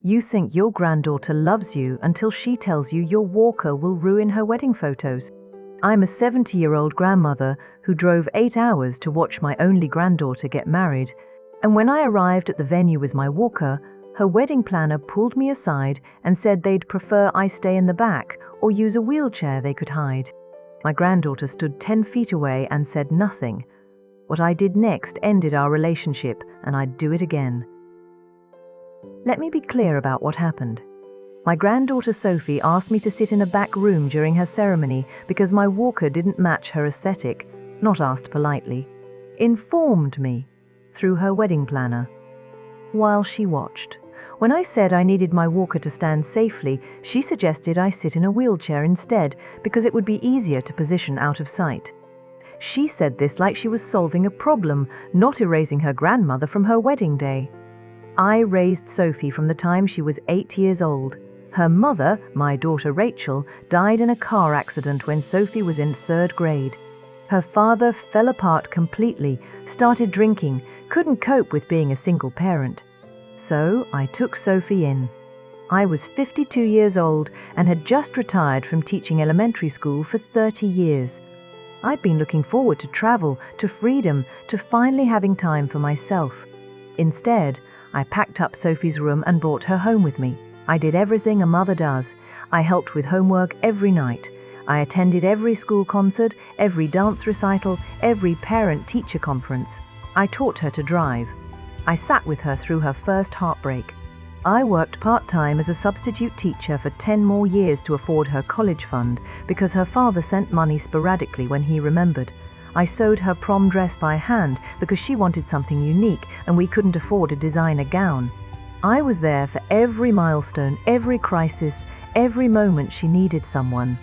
You think your granddaughter loves you until she tells you your walker will ruin her wedding photos. I'm a 70-year-old grandmother who drove 8 hours to watch my only granddaughter get married, and when I arrived at the venue with my walker, her wedding planner pulled me aside and said they'd prefer I stay in the back or use a wheelchair they could hide. My granddaughter stood 10 feet away and said nothing. What I did next ended our relationship, and I'd do it again. Let me be clear about what happened. My granddaughter Sophie asked me to sit in a back room during her ceremony because my walker didn't match her aesthetic, not asked politely, informed me through her wedding planner. While she watched, when I said I needed my walker to stand safely, she suggested I sit in a wheelchair instead because it would be easier to position out of sight. She said this like she was solving a problem, not erasing her grandmother from her wedding day. I raised Sophie from the time she was 8 years old. Her mother, my daughter Rachel, died in a car accident when Sophie was in 3rd grade. Her father fell apart completely, started drinking, couldn't cope with being a single parent. So I took Sophie in. I was 52 years old and had just retired from teaching elementary school for 30 years. I'd been looking forward to travel, to freedom, to finally having time for myself. Instead, I packed up Sophie's room and brought her home with me. I did everything a mother does. I helped with homework every night. I attended every school concert, every dance recital, every parent-teacher conference. I taught her to drive. I sat with her through her first heartbreak. I worked part-time as a substitute teacher for 10 more years to afford her college fund because her father sent money sporadically when he remembered. I sewed her prom dress by hand because she wanted something unique and we couldn't afford a designer gown. I was there for every milestone, every crisis, every moment she needed someone.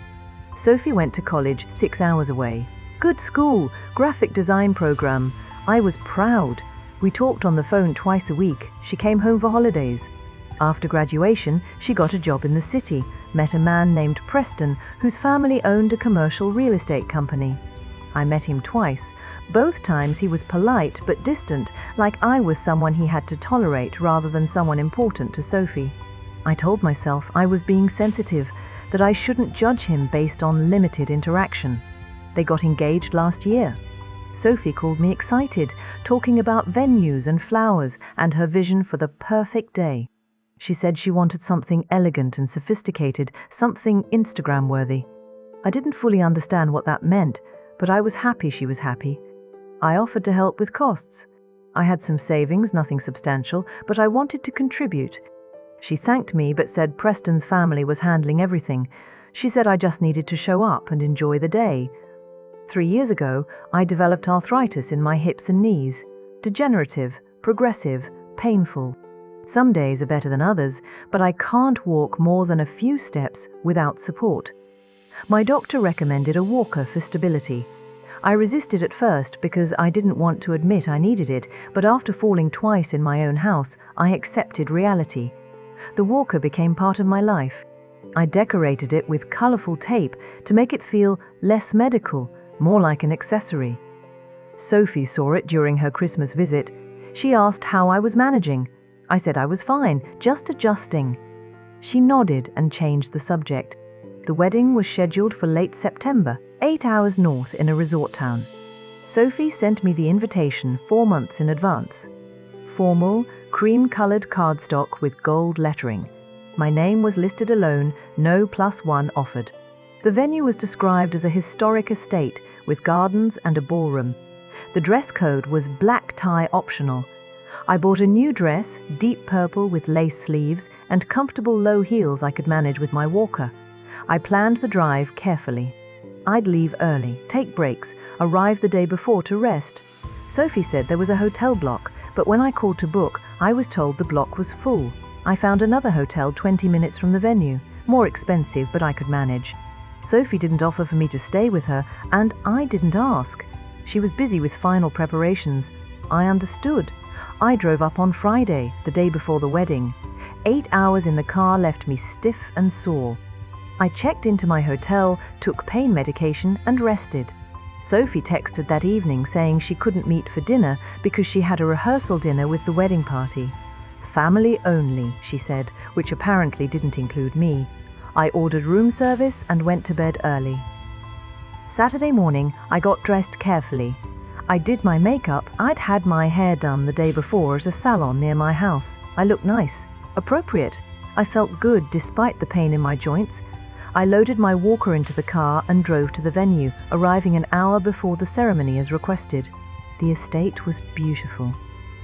Sophie went to college 6 hours away. Good school, graphic design program. I was proud. We talked on the phone twice a week. She came home for holidays. After graduation, she got a job in the city, met a man named Preston whose family owned a commercial real estate company. I met him twice. Both times he was polite but distant, like I was someone he had to tolerate rather than someone important to Sophie. I told myself I was being sensitive, that I shouldn't judge him based on limited interaction. They got engaged last year. Sophie called me excited, talking about venues and flowers and her vision for the perfect day. She said she wanted something elegant and sophisticated, something Instagram-worthy. I didn't fully understand what that meant, but I was happy she was happy. I offered to help with costs. I had some savings, nothing substantial, but I wanted to contribute. She thanked me but said Preston's family was handling everything. She said I just needed to show up and enjoy the day. 3 years ago, I developed arthritis in my hips and knees. Degenerative, progressive, painful. Some days are better than others, but I can't walk more than a few steps without support. My doctor recommended a walker for stability. I resisted at first because I didn't want to admit I needed it, but after falling twice in my own house, I accepted reality. The walker became part of my life. I decorated it with colorful tape to make it feel less medical, more like an accessory. Sophie saw it during her Christmas visit. She asked how I was managing. I said I was fine, just adjusting. She nodded and changed the subject. The wedding was scheduled for late September, 8 hours north in a resort town. Sophie sent me the invitation 4 months in advance. Formal, cream-colored cardstock with gold lettering. My name was listed alone, no +1 offered. The venue was described as a historic estate with gardens and a ballroom. The dress code was black tie optional. I bought a new dress, deep purple with lace sleeves, and comfortable low heels I could manage with my walker. I planned the drive carefully. I'd leave early, take breaks, arrive the day before to rest. Sophie said there was a hotel block, but when I called to book, I was told the block was full. I found another hotel 20 minutes from the venue, more expensive, but I could manage. Sophie didn't offer for me to stay with her, and I didn't ask. She was busy with final preparations. I understood. I drove up on Friday, the day before the wedding. 8 hours in the car left me stiff and sore. I checked into my hotel, took pain medication, and rested. Sophie texted that evening saying she couldn't meet for dinner because she had a rehearsal dinner with the wedding party. Family only, she said, which apparently didn't include me. I ordered room service and went to bed early. Saturday morning, I got dressed carefully. I did my makeup. I'd had my hair done the day before at a salon near my house. I looked nice, appropriate. I felt good despite the pain in my joints. I loaded my walker into the car and drove to the venue, arriving an hour before the ceremony as requested. The estate was beautiful.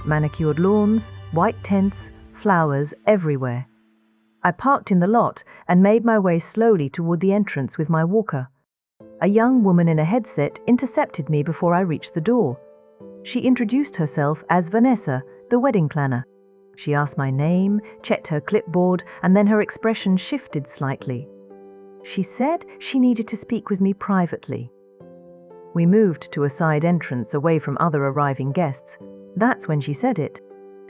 Manicured lawns, white tents, flowers everywhere. I parked in the lot and made my way slowly toward the entrance with my walker. A young woman in a headset intercepted me before I reached the door. She introduced herself as Vanessa, the wedding planner. She asked my name, checked her clipboard, and then her expression shifted slightly. She said she needed to speak with me privately. We moved to a side entrance away from other arriving guests. That's when she said it.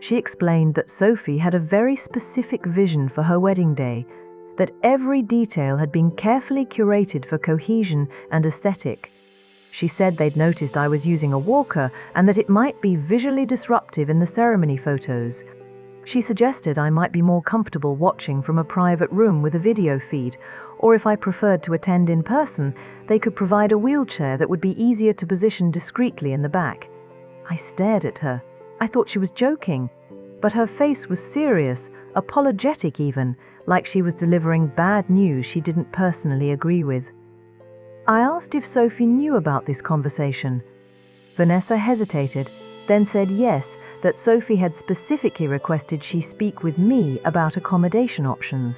She explained that Sophie had a very specific vision for her wedding day, that every detail had been carefully curated for cohesion and aesthetic. She said they'd noticed I was using a walker and that it might be visually disruptive in the ceremony photos. She suggested I might be more comfortable watching from a private room with a video feed, or if I preferred to attend in person, they could provide a wheelchair that would be easier to position discreetly in the back. I stared at her. I thought she was joking, but her face was serious, apologetic even, like she was delivering bad news she didn't personally agree with. I asked if Sophie knew about this conversation. Vanessa hesitated, then said yes, that Sophie had specifically requested she speak with me about accommodation options.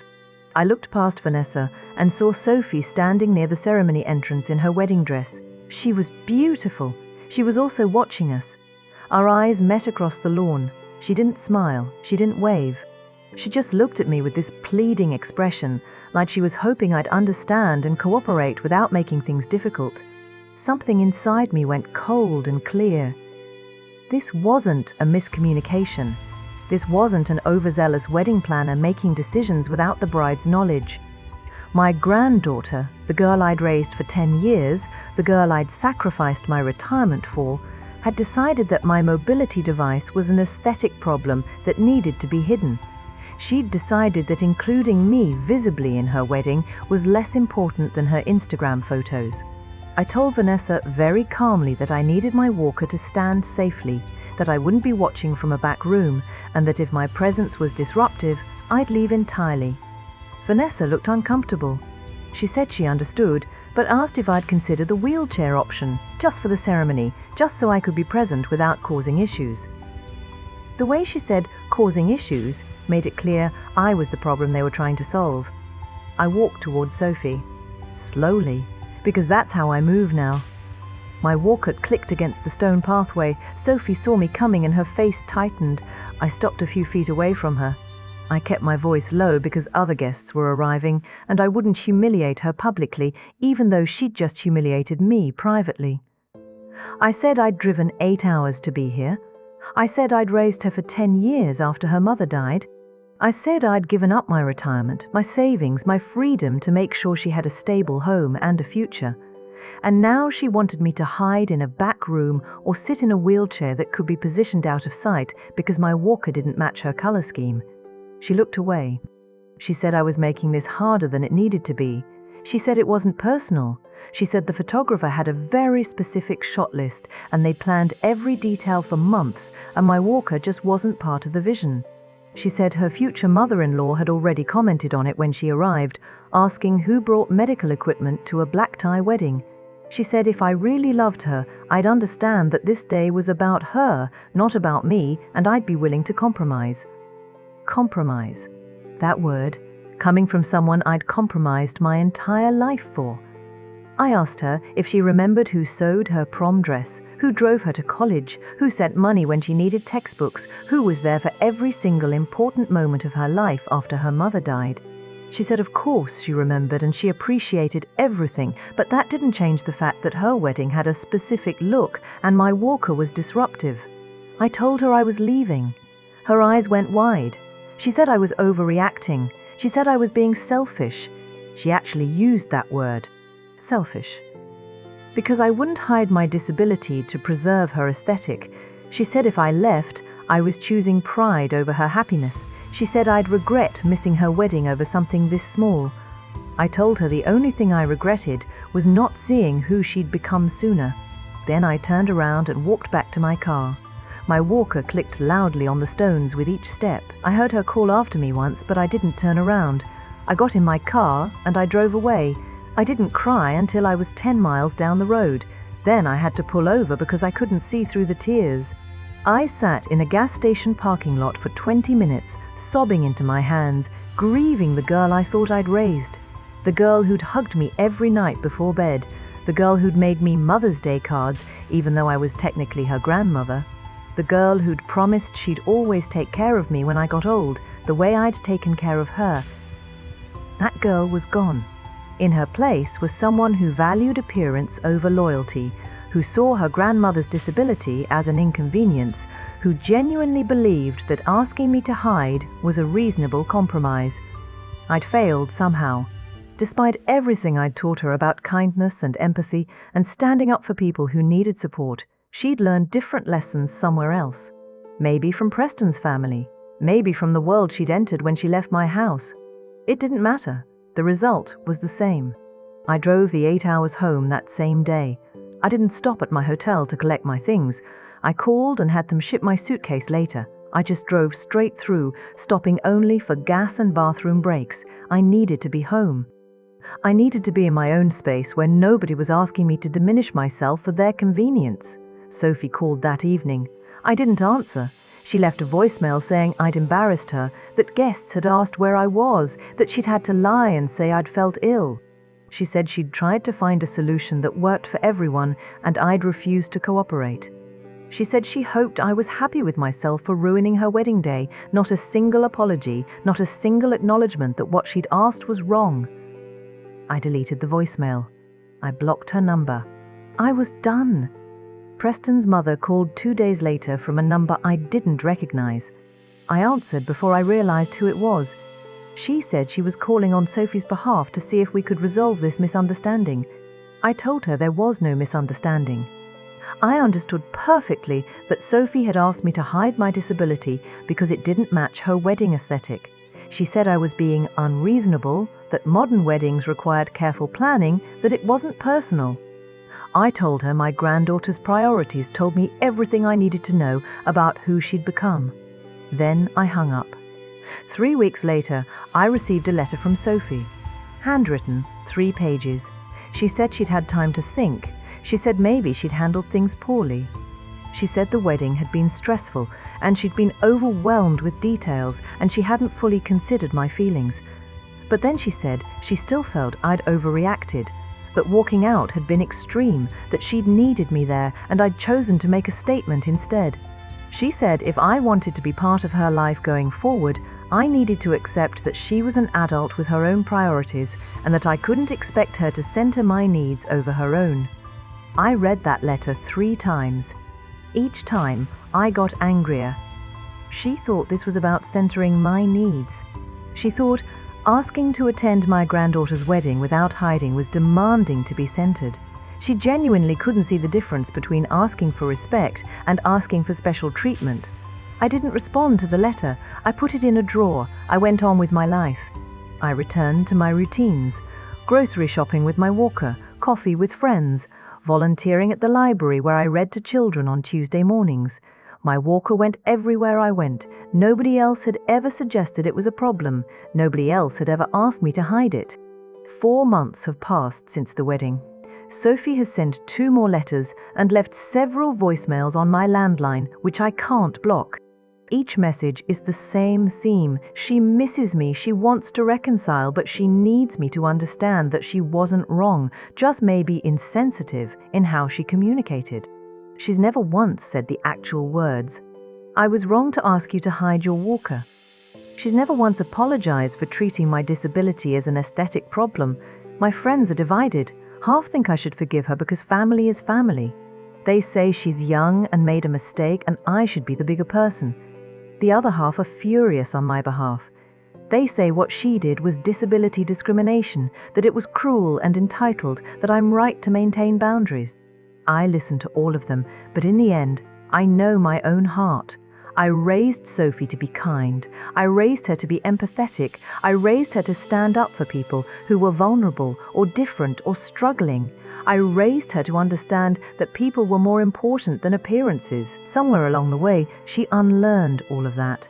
I looked past Vanessa and saw Sophie standing near the ceremony entrance in her wedding dress. She was beautiful. She was also watching us. Our eyes met across the lawn. She didn't smile. She didn't wave. She just looked at me with this pleading expression, like she was hoping I'd understand and cooperate without making things difficult. Something inside me went cold and clear. This wasn't a miscommunication. This wasn't an overzealous wedding planner making decisions without the bride's knowledge. My granddaughter, the girl I'd raised for 10 years, the girl I'd sacrificed my retirement for, had decided that my mobility device was an aesthetic problem that needed to be hidden. She'd decided that including me visibly in her wedding was less important than her Instagram photos. I told Vanessa very calmly that I needed my walker to stand safely, that I wouldn't be watching from a back room, and that if my presence was disruptive, I'd leave entirely. Vanessa looked uncomfortable. She said she understood, but asked if I'd consider the wheelchair option, just for the ceremony, just so I could be present without causing issues. The way she said causing issues made it clear I was the problem they were trying to solve. I walked towards Sophie, slowly, because that's how I move now. My walker clicked against the stone pathway. Sophie saw me coming and her face tightened. I stopped a few feet away from her. I kept my voice low because other guests were arriving, and I wouldn't humiliate her publicly, even though she'd just humiliated me privately. I said I'd driven 8 hours to be here. I said I'd raised her for 10 years after her mother died. I said I'd given up my retirement, my savings, my freedom to make sure she had a stable home and a future. And now she wanted me to hide in a back room or sit in a wheelchair that could be positioned out of sight because my walker didn't match her color scheme. She looked away. She said I was making this harder than it needed to be. She said it wasn't personal. She said the photographer had a very specific shot list and they planned every detail for months, and my walker just wasn't part of the vision. She said her future mother-in-law had already commented on it when she arrived, asking who brought medical equipment to a black tie wedding. She said if I really loved her, I'd understand that this day was about her, not about me, and I'd be willing to compromise. Compromise. That word, coming from someone I'd compromised my entire life for. I asked her if she remembered who sewed her prom dress, who drove her to college, who sent money when she needed textbooks, who was there for every single important moment of her life after her mother died. She said of course she remembered and she appreciated everything, but that didn't change the fact that her wedding had a specific look and my walker was disruptive. I told her I was leaving. Her eyes went wide. She said I was overreacting. She said I was being selfish. She actually used that word, selfish. Because I wouldn't hide my disability to preserve her aesthetic. She said if I left, I was choosing pride over her happiness. She said I'd regret missing her wedding over something this small. I told her the only thing I regretted was not seeing who she'd become sooner. Then I turned around and walked back to my car. My walker clicked loudly on the stones with each step. I heard her call after me once, but I didn't turn around. I got in my car and I drove away. I didn't cry until I was 10 miles down the road. Then I had to pull over because I couldn't see through the tears. I sat in a gas station parking lot for 20 minutes, sobbing into my hands, grieving the girl I thought I'd raised. The girl who'd hugged me every night before bed. The girl who'd made me Mother's Day cards, even though I was technically her grandmother. The girl who'd promised she'd always take care of me when I got old, the way I'd taken care of her. That girl was gone. In her place was someone who valued appearance over loyalty, who saw her grandmother's disability as an inconvenience, who genuinely believed that asking me to hide was a reasonable compromise. I'd failed somehow. Despite everything I'd taught her about kindness and empathy and standing up for people who needed support, she'd learned different lessons somewhere else. Maybe from Preston's family, maybe from the world she'd entered when she left my house. It didn't matter. The result was the same. I drove the 8 hours home that same day. I didn't stop at my hotel to collect my things. I called and had them ship my suitcase later. I just drove straight through, stopping only for gas and bathroom breaks. I needed to be home. I needed to be in my own space where nobody was asking me to diminish myself for their convenience. Sophie called that evening. I didn't answer. She left a voicemail saying I'd embarrassed her, that guests had asked where I was, that she'd had to lie and say I'd felt ill. She said she'd tried to find a solution that worked for everyone and I'd refused to cooperate. She said she hoped I was happy with myself for ruining her wedding day, not a single apology, not a single acknowledgement that what she'd asked was wrong. I deleted the voicemail. I blocked her number. I was done. Preston's mother called 2 days later from a number I didn't recognize. I answered before I realized who it was. She said she was calling on Sophie's behalf to see if we could resolve this misunderstanding. I told her there was no misunderstanding. I understood perfectly that Sophie had asked me to hide my disability because it didn't match her wedding aesthetic. She said I was being unreasonable, that modern weddings required careful planning, that it wasn't personal. I told her my granddaughter's priorities told me everything I needed to know about who she'd become. Then I hung up. 3 weeks later, I received a letter from Sophie. Handwritten, 3 pages. She said she'd had time to think. She said maybe she'd handled things poorly. She said the wedding had been stressful and she'd been overwhelmed with details and she hadn't fully considered my feelings. But then she said she still felt I'd overreacted, that walking out had been extreme, that she'd needed me there and I'd chosen to make a statement instead. She said if I wanted to be part of her life going forward, I needed to accept that she was an adult with her own priorities and that I couldn't expect her to center my needs over her own. I read that letter 3 times. Each time, I got angrier. She thought this was about centering my needs. She thought asking to attend my granddaughter's wedding without hiding was demanding to be centered. She genuinely couldn't see the difference between asking for respect and asking for special treatment. I didn't respond to the letter. I put it in a drawer. I went on with my life. I returned to my routines. Grocery shopping with my walker, coffee with friends, volunteering at the library where I read to children on Tuesday mornings. My walker went everywhere I went. Nobody else had ever suggested it was a problem. Nobody else had ever asked me to hide it. 4 months have passed since the wedding. Sophie has sent 2 more letters and left several voicemails on my landline, which I can't block. Each message is the same theme. She misses me, she wants to reconcile, but she needs me to understand that she wasn't wrong, just maybe insensitive in how she communicated. She's never once said the actual words, "I was wrong to ask you to hide your walker." She's never once apologized for treating my disability as an aesthetic problem. My friends are divided. Half think I should forgive her because family is family. They say she's young and made a mistake and I should be the bigger person. The other half are furious on my behalf. They say what she did was disability discrimination, that it was cruel and entitled, that I'm right to maintain boundaries. I listen to all of them, but in the end, I know my own heart. I raised Sophie to be kind. I raised her to be empathetic. I raised her to stand up for people who were vulnerable or different or struggling. I raised her to understand that people were more important than appearances. Somewhere along the way, she unlearned all of that.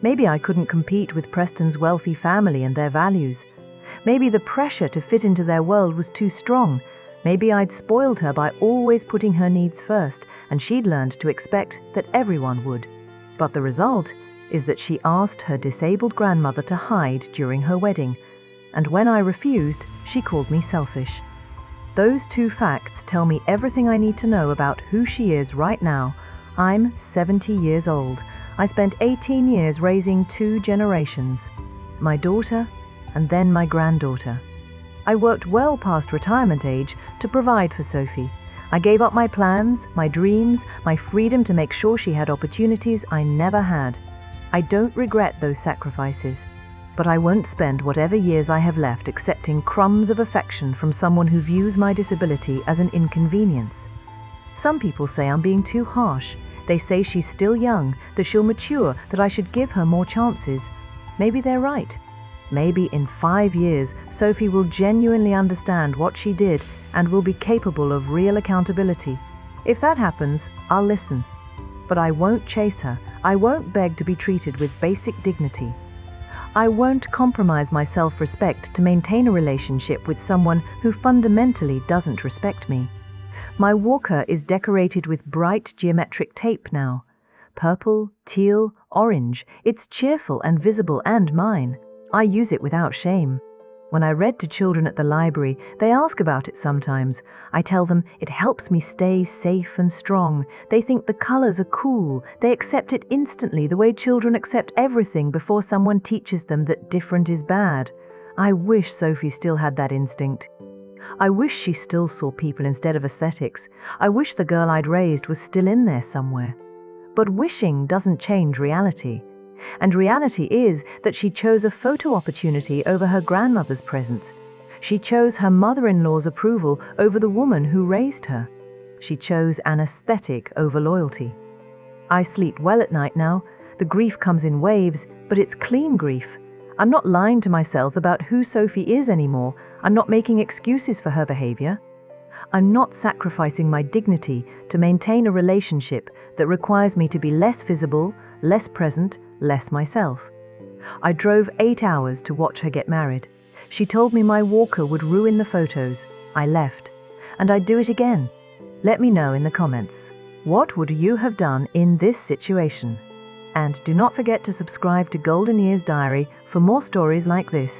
Maybe I couldn't compete with Preston's wealthy family and their values. Maybe the pressure to fit into their world was too strong. Maybe I'd spoiled her by always putting her needs first, and she'd learned to expect that everyone would. But the result is that she asked her disabled grandmother to hide during her wedding, and when I refused, she called me selfish. Those two facts tell me everything I need to know about who she is right now. I'm 70 years old. I spent 18 years raising 2 generations, my daughter and then my granddaughter. I worked well past retirement age to provide for Sophie. I gave up my plans, my dreams, my freedom to make sure she had opportunities I never had. I don't regret those sacrifices, but I won't spend whatever years I have left accepting crumbs of affection from someone who views my disability as an inconvenience. Some people say I'm being too harsh. They say she's still young, that she'll mature, that I should give her more chances. Maybe they're right. Maybe in 5 years, Sophie will genuinely understand what she did and will be capable of real accountability. If that happens, I'll listen. But I won't chase her. I won't beg to be treated with basic dignity. I won't compromise my self-respect to maintain a relationship with someone who fundamentally doesn't respect me. My walker is decorated with bright geometric tape now. Purple, teal, orange. It's cheerful and visible and mine. I use it without shame. When I read to children at the library, they ask about it sometimes. I tell them it helps me stay safe and strong. They think the colors are cool. They accept it instantly, the way children accept everything before someone teaches them that different is bad. I wish Sophie still had that instinct. I wish she still saw people instead of aesthetics. I wish the girl I'd raised was still in there somewhere. But wishing doesn't change reality. And reality is that she chose a photo opportunity over her grandmother's presence. She chose her mother-in-law's approval over the woman who raised her. She chose an aesthetic over loyalty. I sleep well at night now. The grief comes in waves, but it's clean grief. I'm not lying to myself about who Sophie is anymore. I'm not making excuses for her behavior. I'm not sacrificing my dignity to maintain a relationship that requires me to be less visible, less present, less myself. I drove 8 hours to watch her get married. She told me my walker would ruin the photos. I left. And I'd do it again. Let me know in the comments. What would you have done in this situation? And do not forget to subscribe to Golden Years Diary for more stories like this.